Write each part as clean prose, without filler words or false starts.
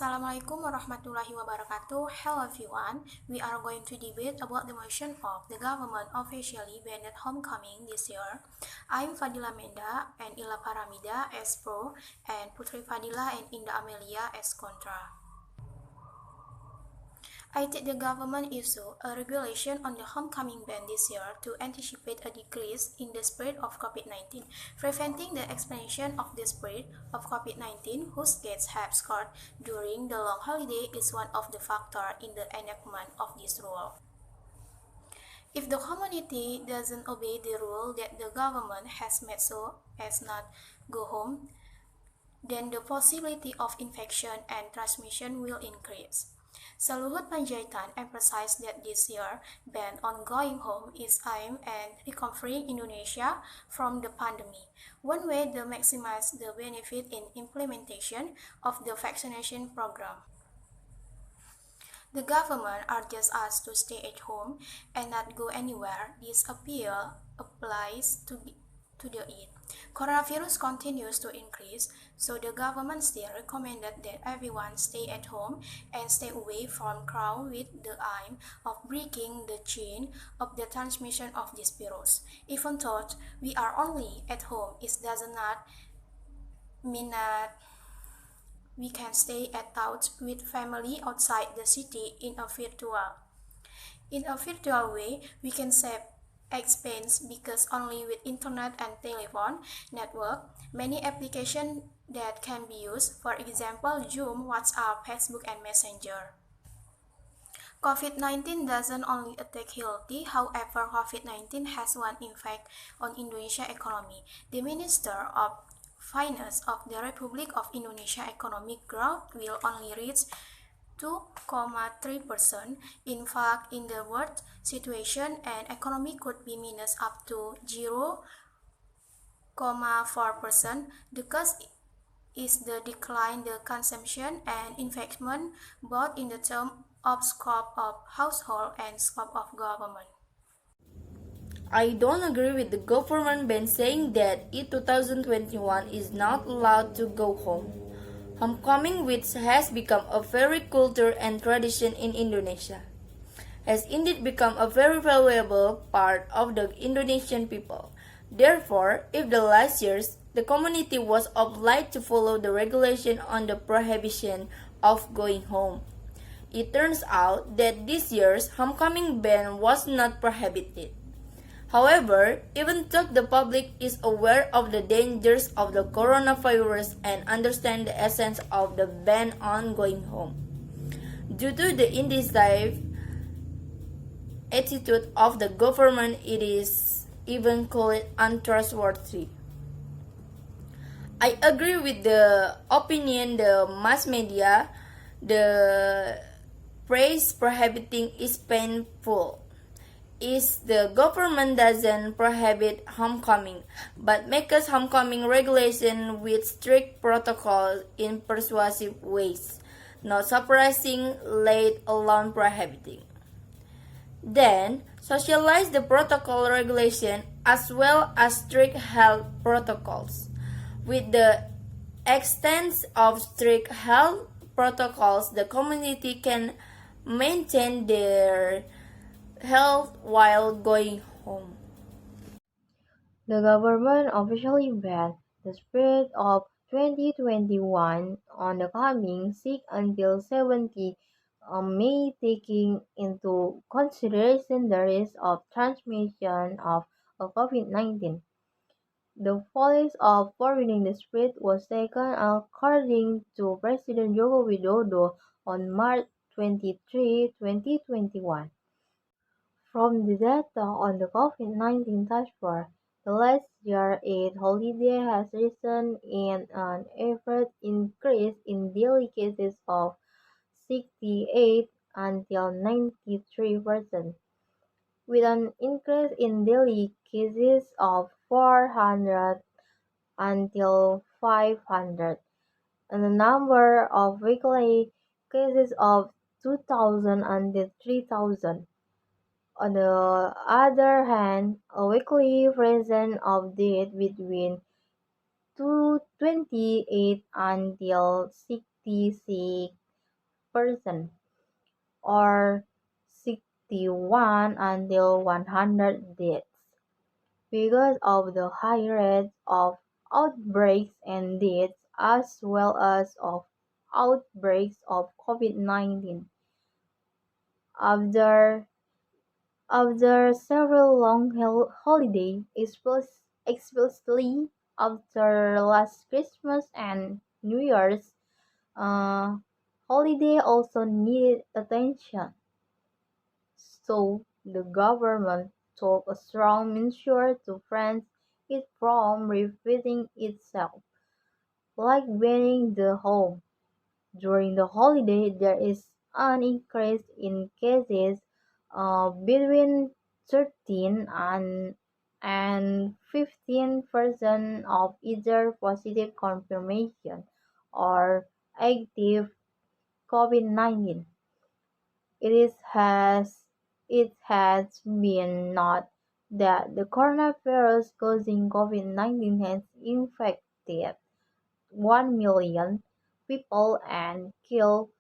Assalamualaikum warahmatullahi wabarakatuh. Hello everyone. We are going to debate about the motion of the government officially banned homecoming this year. I'm Fadilah Menda and Ila Paramida as pro and Putri Fadillah and Indah Amelia as contra. I think the government issued a regulation on the homecoming ban this year to anticipate a decrease in the spread of COVID-19. Preventing the expansion of the spread of COVID-19, whose cases have soared during the long holiday, is one of the factors in the enactment of this rule. If the community doesn't obey the rule that the government has made so as not go home, then the possibility of infection and transmission will increase. Luhut Panjaitan emphasized that this year's ban on going home is aimed at recovering Indonesia from the pandemic. One way to maximize the benefit in implementation of the vaccination program. The government urges us to stay at home and not go anywhere. This appeal applies to the it. Coronavirus continues to increase, so the government still recommended that everyone stay at home and stay away from crowd with the aim of breaking the chain of the transmission of this virus. Even though we are only at home, it does not mean that we can stay at touch with family outside the city in a virtual way. We can save expense because only with internet and telephone network, many applications that can be used, for example, Zoom, WhatsApp, Facebook, and Messenger. COVID-19 doesn't only attack healthy, however, COVID-19 has one impact on Indonesia economy. The Minister of Finance of the Republic of Indonesia economic growth will only reach 2,3%. In fact, in the worst situation, an economy could be minus up to 0,4%. The cause is the decline the consumption and investment, both in the term of scope of household and scope of government. I don't agree with the government ban saying that in 2021 is not allowed to go home. Homecoming, which has become a very culture and tradition in Indonesia, has indeed become a very valuable part of the Indonesian people. Therefore, if the last years the community was obliged to follow the regulation on the prohibition of going home, it turns out that this year's homecoming ban was not prohibited. However, even though the public is aware of the dangers of the coronavirus and understand the essence of the ban on going home, due to the indecisive attitude of the government, it is even called untrustworthy. I agree with the opinion the mass media, the praise prohibiting is painful. Is the government doesn't prohibit homecoming, but makes homecoming regulation with strict protocols in persuasive ways, not surprising, let alone prohibiting. Then, socialize the protocol regulation as well as strict health protocols. With the extent of strict health protocols, the community can maintain their health while going home. The government officially banned the spread of 2021 on the coming 6 until 17 May, taking into consideration the risk of transmission of COVID-19. The policy of forbidding the spread was taken according to President Joko Widodo on March 23, 2021. From the data on the COVID-19 task force, the last year Eid holiday has risen in an average increase in daily cases of 68 until 93%, with an increase in daily cases of 400 until 500, and the number of weekly cases of 2,000 until 3,000. On the other hand, a weekly presence of death between 228 until 66 or 61 until 100 deaths. Because of the high rate of outbreaks and deaths as well as of outbreaks of COVID-19. After after several long holidays, especially after last Christmas and New Year's uh, holiday also needed attention. So the government took a strong measure to prevent it from repeating itself, like banning the home. During the holiday, there is an increase in cases between 13 and 15% of either positive confirmation or active COVID-19. It is has it has been noted that the coronavirus causing COVID-19 has infected 1 million people and killed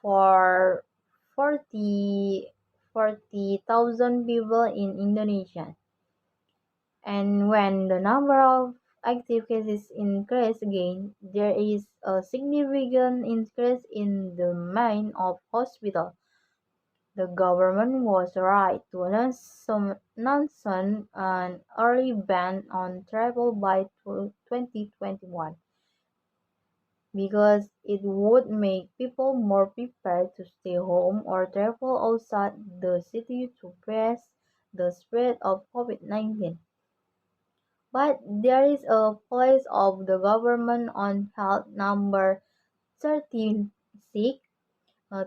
for 40,000 people in Indonesia. And when the number of active cases increase again, there is a significant increase in the demand of hospitals. The government was right to announce an early ban on travel by 2021 because it would make people more prepared to stay home or travel outside the city to face the spread of COVID-19. But there is a place of the government on health number 36,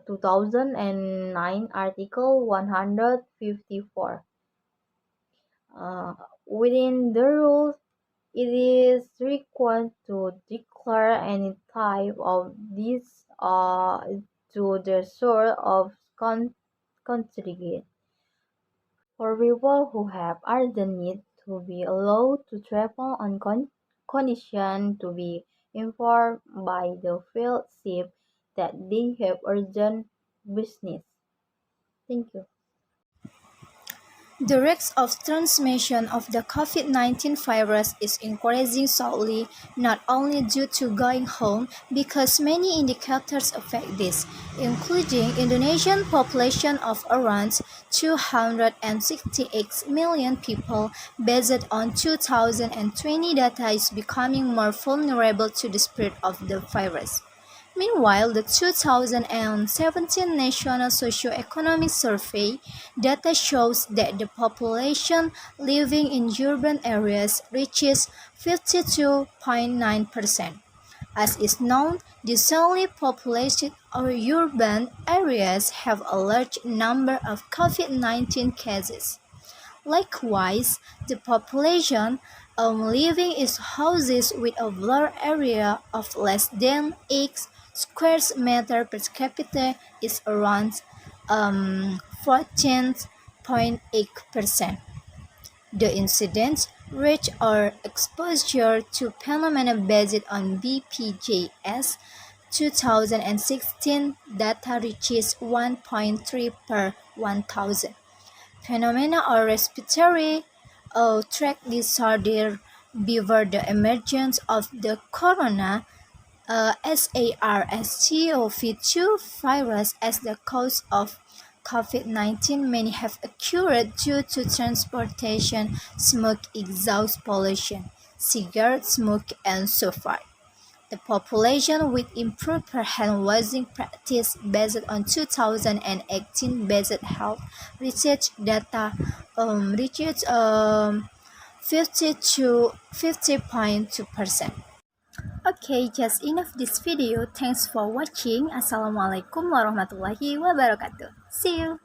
2009, Article 154. Uh, Within the rules, it is required to declare any type of disease to the source of contagion. For people who have urgent need to be allowed to travel on condition to be informed by the field chief that they have urgent business. Thank you. The risk of transmission of the COVID-19 virus is increasing slowly, not only due to going home, because many indicators affect this, including Indonesian population of around 268 million people, based on 2020 data is becoming more vulnerable to the spread of the virus. Meanwhile, the 2017 National Socioeconomic Survey data shows that the population living in urban areas reaches 52.9%. As is known, densely populated or urban areas have a large number of COVID-19 cases. Likewise, the population living in houses with a floor area of less than 8 square meters per capita is around 14.8%. The incidence rate or exposure to phenomena based on BPJS 2016 data reaches 1.3 per 1,000. Phenomena or respiratory tract disorder before the emergence of the corona SARS-CoV-2 virus as the cause of COVID-19 may have occurred due to transportation, smoke exhaust pollution, cigarette smoke, and so forth. The population with improved hand-washing practice based on 2018 basic health research data reached 50.2%. Okay, just enough this video. Thanks for watching. Assalamualaikum warahmatullahi wabarakatuh. See you.